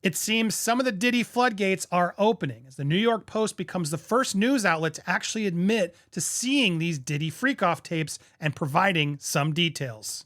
It seems some of the Diddy floodgates are opening as the New York Post becomes the first news outlet to actually admit to seeing these Diddy freak-off tapes and providing some details.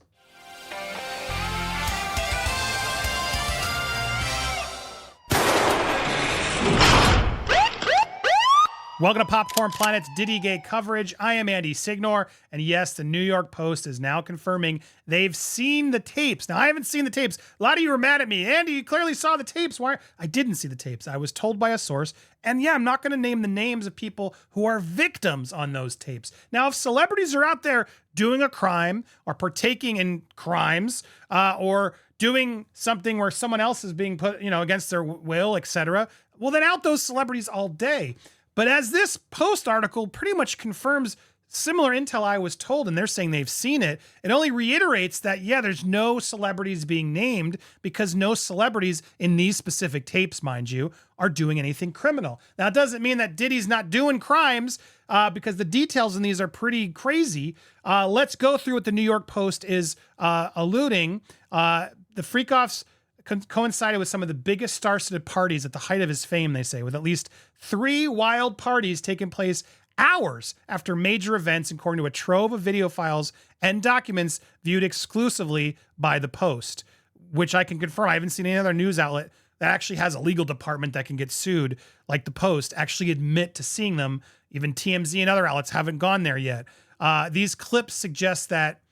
Welcome to Popcorn Planet's Diddygate coverage. I am Andy Signore, and yes, the New York Post is now confirming they've seen the tapes. Now, I haven't seen the tapes. A lot of you were mad at me. Andy, you clearly saw the tapes. Why? I didn't see the tapes. I was told by a source, and yeah, I'm not going to name the names of people who are victims on those tapes. Now, if celebrities are out there doing a crime or partaking in crimes or doing something where someone else is being put, against their will, etc., well, then out those celebrities all day. But as this Post article pretty much confirms similar intel I was told, and they're saying they've seen it, it only reiterates that, yeah, there's no celebrities being named because no celebrities in these specific tapes, mind you, are doing anything criminal. Now, it doesn't mean that Diddy's not doing crimes because the details in these are pretty crazy. Let's go through what the New York Post is alluding. The freak-offs coincided with some of the biggest star-studded parties at the height of his fame, they say, with at least 3 wild parties taking place hours after major events, according to a trove of video files and documents viewed exclusively by the Post, which I can confirm. I haven't seen any other news outlet that actually has a legal department that can get sued, like the Post, actually admit to seeing them. Even TMZ and other outlets haven't gone there yet. These clips suggest that,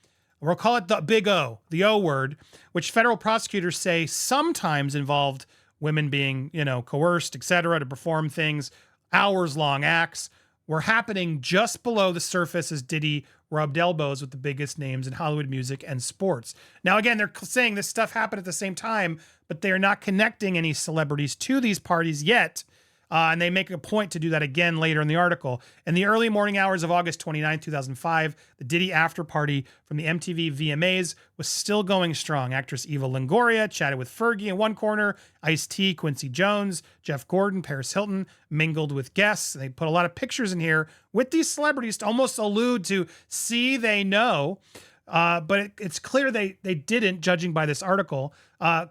we'll call it the big O, the O word, which federal prosecutors say sometimes involved women being, coerced, etc., to perform things, hours-long acts, were happening just below the surface as Diddy rubbed elbows with the biggest names in Hollywood music and sports. Now, again, they're saying this stuff happened at the same time, but they're not connecting any celebrities to these parties yet. And they make a point to do that again later in the article. In the early morning hours of August 29, 2005, the Diddy after party from the MTV VMAs was still going strong. Actress Eva Longoria chatted with Fergie in one corner, Ice-T, Quincy Jones, Jeff Gordon, Paris Hilton mingled with guests. They put a lot of pictures in here with these celebrities to almost allude to, see, they know. But it's clear they didn't, judging by this article.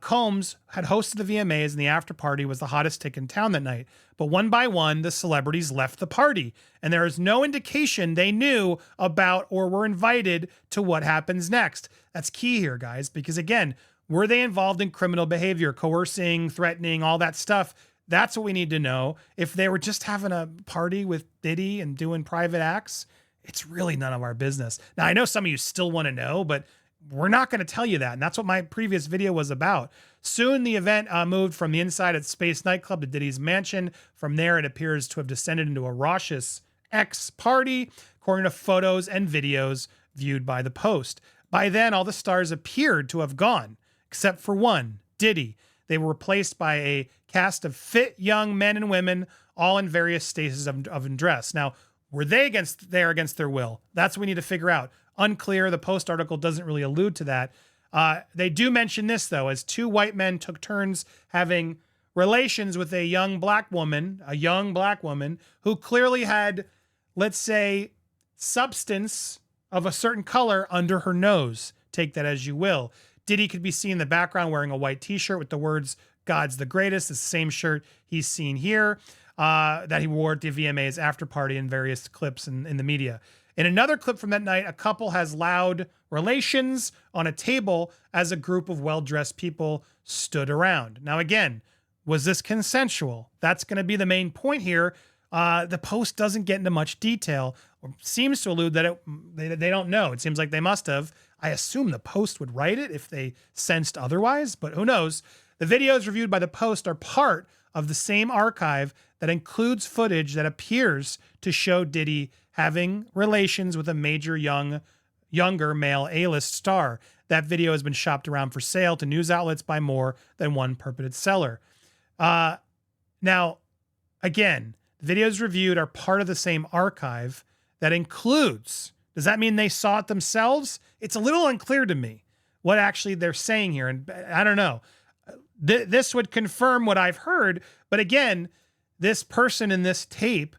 Combs had hosted the VMAs, and the after party was the hottest ticket in town that night. But one by one, the celebrities left the party, and there is no indication they knew about or were invited to what happens next. That's key here, guys, because again, were they involved in criminal behavior, coercing, threatening, all that stuff? That's what we need to know. If they were just having a party with Diddy and doing private acts, it's really none of our business. Now, I know some of you still want to know, but we're not going to tell you that. And that's what my previous video was about. Soon, the event moved from the inside at Space Nightclub to Diddy's mansion. From there, it appears to have descended into a raucous ex-party, according to photos and videos viewed by the Post. By then, all the stars appeared to have gone, except for one, Diddy. They were replaced by a cast of fit young men and women, all in various stages of undress. Now, were they against their will? That's what we need to figure out. Unclear. The Post article doesn't really allude to that. They do mention this, though, as 2 white men took turns having relations with a young black woman who clearly had, let's say, substance of a certain color under her nose. Take that as you will. Diddy could be seen in the background wearing a white t-shirt with the words, "God's the greatest," the same shirt he's seen here. That he wore at the VMA's after party in various clips in the media. In another clip from that night, a couple has loud relations on a table as a group of well-dressed people stood around. Now, again, was this consensual? That's going to be the main point here. The Post doesn't get into much detail, or seems to allude that they don't know. It seems like they must have. I assume the Post would write it if they sensed otherwise, but who knows? The videos reviewed by the Post are part of the same archive that includes footage that appears to show Diddy having relations with a major younger male A-list star. That video has been shopped around for sale to news outlets by more than one purported seller. Now, again, the videos reviewed are part of the same archive that includes, does that mean they saw it themselves? It's a little unclear to me what actually they're saying here, and I don't know. This would confirm what I've heard, but again, this person in this tape,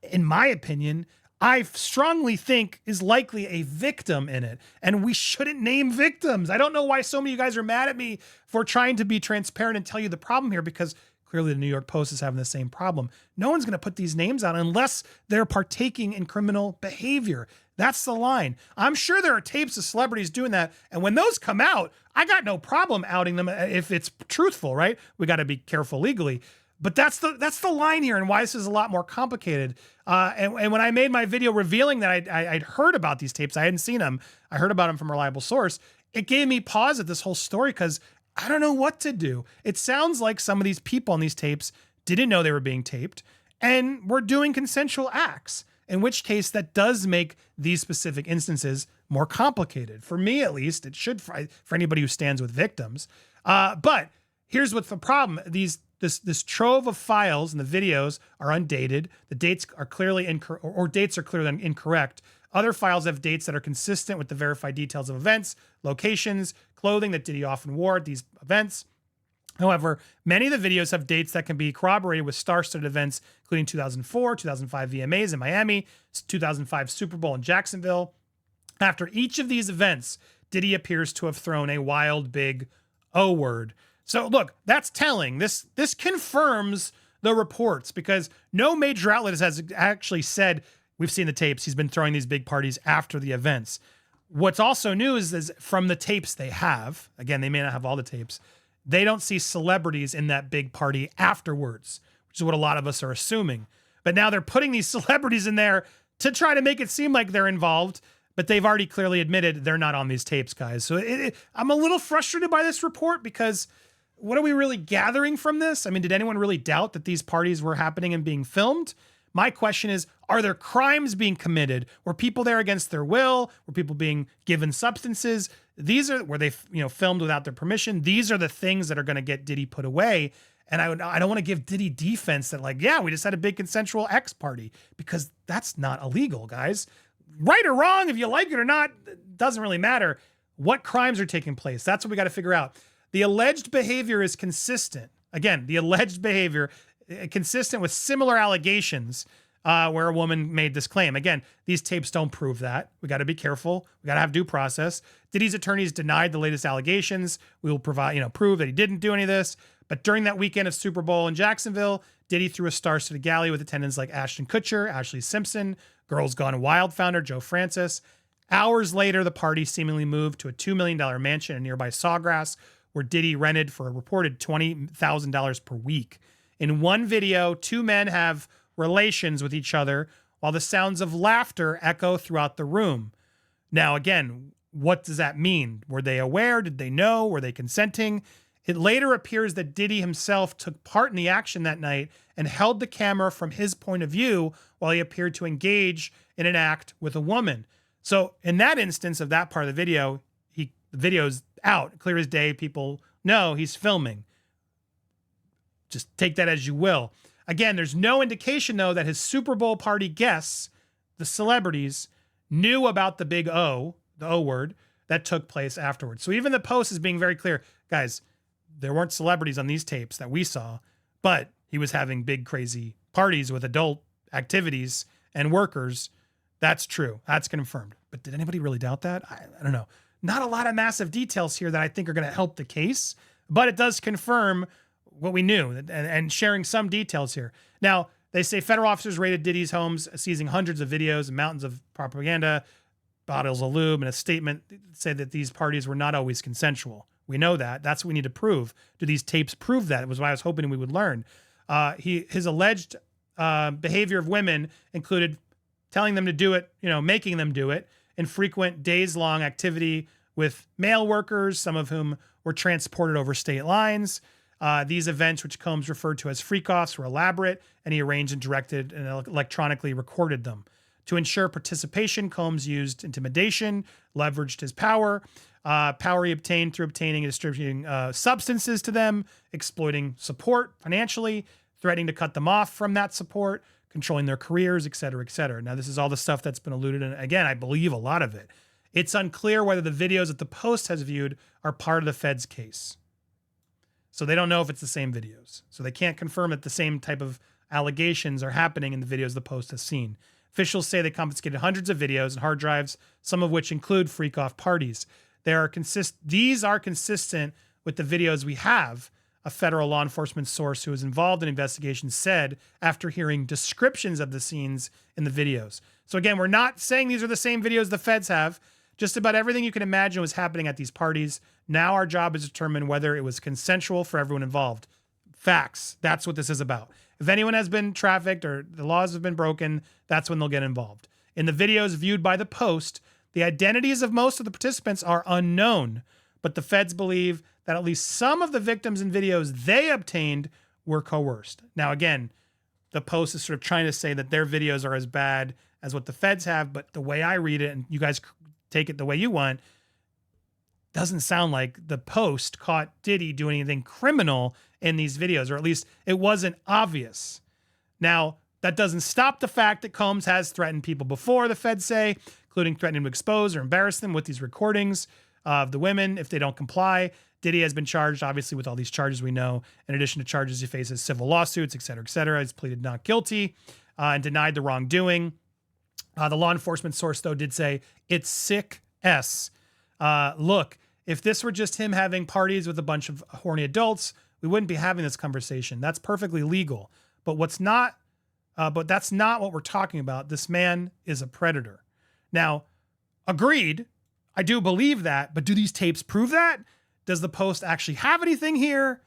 in my opinion, I strongly think is likely a victim in it. And we shouldn't name victims. I don't know why so many of you guys are mad at me for trying to be transparent and tell you the problem here, because clearly the New York Post is having the same problem. No one's going to put these names out unless they're partaking in criminal behavior. That's the line. I'm sure there are tapes of celebrities doing that. And when those come out, I got no problem outing them if it's truthful, right? We got to be careful legally. But that's the line here, and why this is a lot more complicated. And when I made my video revealing that I'd heard about these tapes, I hadn't seen them. I heard about them from a reliable source. It gave me pause at this whole story because I don't know what to do. It sounds like some of these people on these tapes didn't know they were being taped and were doing consensual acts, in which case that does make these specific instances more complicated. For me, at least, it should for anybody who stands with victims. But here's what's the problem. This trove of files and the videos are undated. The dates are clearly dates are clearly incorrect. Other files have dates that are consistent with the verified details of events, locations, clothing that Diddy often wore at these events. However, many of the videos have dates that can be corroborated with star-studded events, including 2004, 2005 VMAs in Miami, 2005 Super Bowl in Jacksonville. After each of these events, Diddy appears to have thrown a wild big O word. So look, that's telling. This confirms the reports, because no major outlet has actually said, we've seen the tapes, he's been throwing these big parties after the events. What's also new is from the tapes they have, again, they may not have all the tapes, they don't see celebrities in that big party afterwards, which is what a lot of us are assuming. But now they're putting these celebrities in there to try to make it seem like they're involved, but they've already clearly admitted they're not on these tapes, guys. So I'm a little frustrated by this report, because what are we really gathering from this? I mean, did anyone really doubt that these parties were happening and being filmed? My question is, are there crimes being committed? Were people there against their will? Were people being given substances? Were they filmed without their permission? These are the things that are going to get Diddy put away. And I don't want to give Diddy defense that we just had a big consensual X party, because that's not illegal, guys. Right or wrong, if you like it or not, it doesn't really matter. What crimes are taking place? That's what we got to figure out. The alleged behavior is consistent. Again, the alleged behavior consistent with similar allegations where a woman made this claim. Again, these tapes don't prove that. We got to be careful. We got to have due process. Diddy's attorneys denied the latest allegations. We will prove that he didn't do any of this. But during that weekend of Super Bowl in Jacksonville, Diddy threw a star-studded galley with attendants like Ashton Kutcher, Ashley Simpson, Girls Gone Wild founder Joe Francis. Hours later, the party seemingly moved to a $2 million mansion in nearby Sawgrass, where Diddy rented for a reported $20,000 per week. In one video, two men have relations with each other while the sounds of laughter echo throughout the room. Now, again, what does that mean? Were they aware? Did they know? Were they consenting? It later appears that Diddy himself took part in the action that night and held the camera from his point of view while he appeared to engage in an act with a woman. So in that instance of that part of the video, the video's out, clear as day. People know he's filming. Just take that as you will. Again, there's no indication, though, that his Super Bowl party guests, the celebrities, knew about the big O, the O word, that took place afterwards. So even the Post is being very clear. Guys, there weren't celebrities on these tapes that we saw, but he was having big, crazy parties with adult activities and workers. That's true. That's confirmed. But did anybody really doubt that? I don't know. Not a lot of massive details here that I think are going to help the case, but it does confirm what we knew and sharing some details here. Now, they say federal officers raided Diddy's homes, seizing hundreds of videos and mountains of propaganda, bottles of lube, and a statement said that these parties were not always consensual. We know that. That's what we need to prove. Do these tapes prove that? It was what I was hoping we would learn. His alleged behavior of women included telling them to do it, making them do it, and frequent days-long activity with male workers, some of whom were transported over state lines. These events, which Combs referred to as freak-offs, were elaborate, and he arranged and directed and electronically recorded them. To ensure participation, Combs used intimidation, leveraged his power he obtained through obtaining and distributing substances to them, exploiting support financially, threatening to cut them off from that support, controlling their careers, et cetera, et cetera. Now, this is all the stuff that's been alluded, and again, I believe a lot of it. It's unclear whether the videos that the Post has viewed are part of the Fed's case. So they don't know if it's the same videos. So they can't confirm that the same type of allegations are happening in the videos the Post has seen. Officials say they confiscated hundreds of videos and hard drives, some of which include freak-off parties. These are consistent with the videos we have. A federal law enforcement source who was involved in investigations said after hearing descriptions of the scenes in the videos. So again, we're not saying these are the same videos the feds have. Just about everything you can imagine was happening at these parties. Now our job is to determine whether it was consensual for everyone involved. Facts. That's what this is about. If anyone has been trafficked or the laws have been broken, that's when they'll get involved. In the videos viewed by the Post, the identities of most of the participants are unknown, but the feds believe that at least some of the victims in videos they obtained were coerced. Now, again, the Post is sort of trying to say that their videos are as bad as what the feds have, but the way I read it, and you guys take it the way you want, doesn't sound like the Post caught Diddy doing anything criminal in these videos, or at least it wasn't obvious. Now, that doesn't stop the fact that Combs has threatened people before, the feds say, including threatening to expose or embarrass them with these recordings of the women if they don't comply. Diddy has been charged, obviously, with all these charges we know. In addition to charges, he faces civil lawsuits, et cetera, et cetera. He's pleaded not guilty and denied the wrongdoing. The law enforcement source, though, did say, it's sick S. Look, if this were just him having parties with a bunch of horny adults, we wouldn't be having this conversation. That's perfectly legal. But that's not what we're talking about. This man is a predator. Now, agreed, I do believe that, but do these tapes prove that? Does the Post actually have anything here?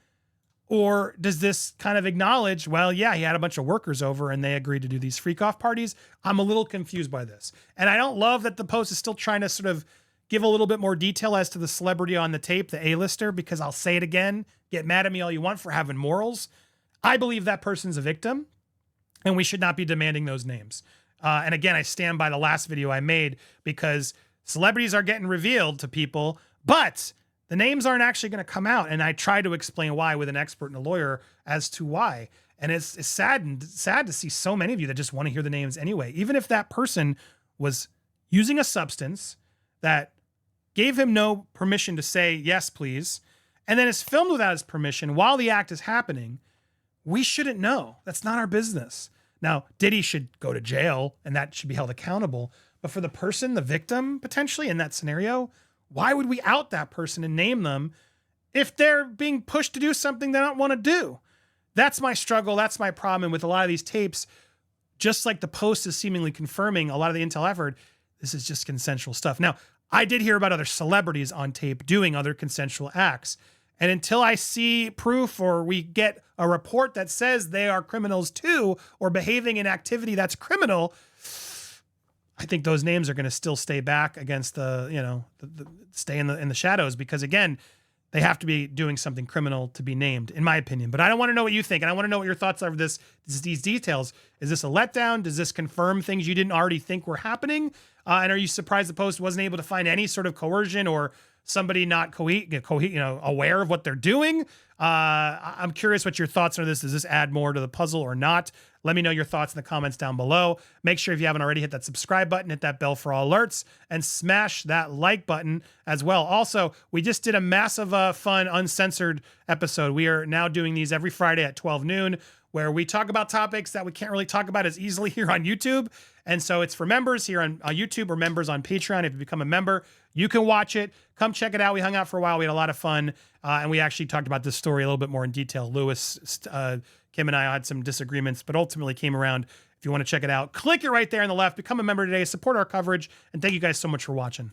Or does this kind of acknowledge, well, yeah, he had a bunch of workers over and they agreed to do these freak-off parties? I'm a little confused by this. And I don't love that the Post is still trying to sort of give a little bit more detail as to the celebrity on the tape, the A-lister, because I'll say it again, get mad at me all you want for having morals. I believe that person's a victim, and we should not be demanding those names. And again, I stand by the last video I made because celebrities are getting revealed to people, but the names aren't actually going to come out. And I try to explain why with an expert and a lawyer as to why. And it's sad to see so many of you that just want to hear the names anyway. Even if that person was using a substance that gave him no permission to say, yes, please, and then is filmed without his permission while the act is happening, we shouldn't know. That's not our business. Now, Diddy should go to jail and that should be held accountable. But for the person, the victim, potentially in that scenario, why would we out that person and name them if they're being pushed to do something they don't want to do? That's my struggle. That's my problem. And with a lot of these tapes, just like the Post is seemingly confirming a lot of the intel effort, this is just consensual stuff. Now, I did hear about other celebrities on tape doing other consensual acts. And until I see proof or we get a report that says they are criminals too, or behaving in activity that's criminal, I think those names are going to still stay back against stay in the shadows, because again, they have to be doing something criminal to be named, in my opinion. But I don't want to know what you think. And I want to know what your thoughts are of these details. Is this a letdown? Does this confirm things you didn't already think were happening? And are you surprised the Post wasn't able to find any sort of coercion or somebody not aware of what they're doing? I'm curious what your thoughts are on this. Does this add more to the puzzle or not? Let me know your thoughts in the comments down below. Make sure if you haven't already, hit that subscribe button, hit that bell for all alerts, and smash that like button as well. Also, we just did a massive fun uncensored episode. We are now doing these every Friday at 12 noon, where we talk about topics that we can't really talk about as easily here on YouTube. And so it's for members here on YouTube or members on Patreon. If you become a member, you can watch it. Come check it out. We hung out for a while. We had a lot of fun. And we actually talked about this story a little bit more in detail. Lewis, Kim and I had some disagreements, but ultimately came around. If you want to check it out, click it right there on the left. Become a member today. Support our coverage. And thank you guys so much for watching.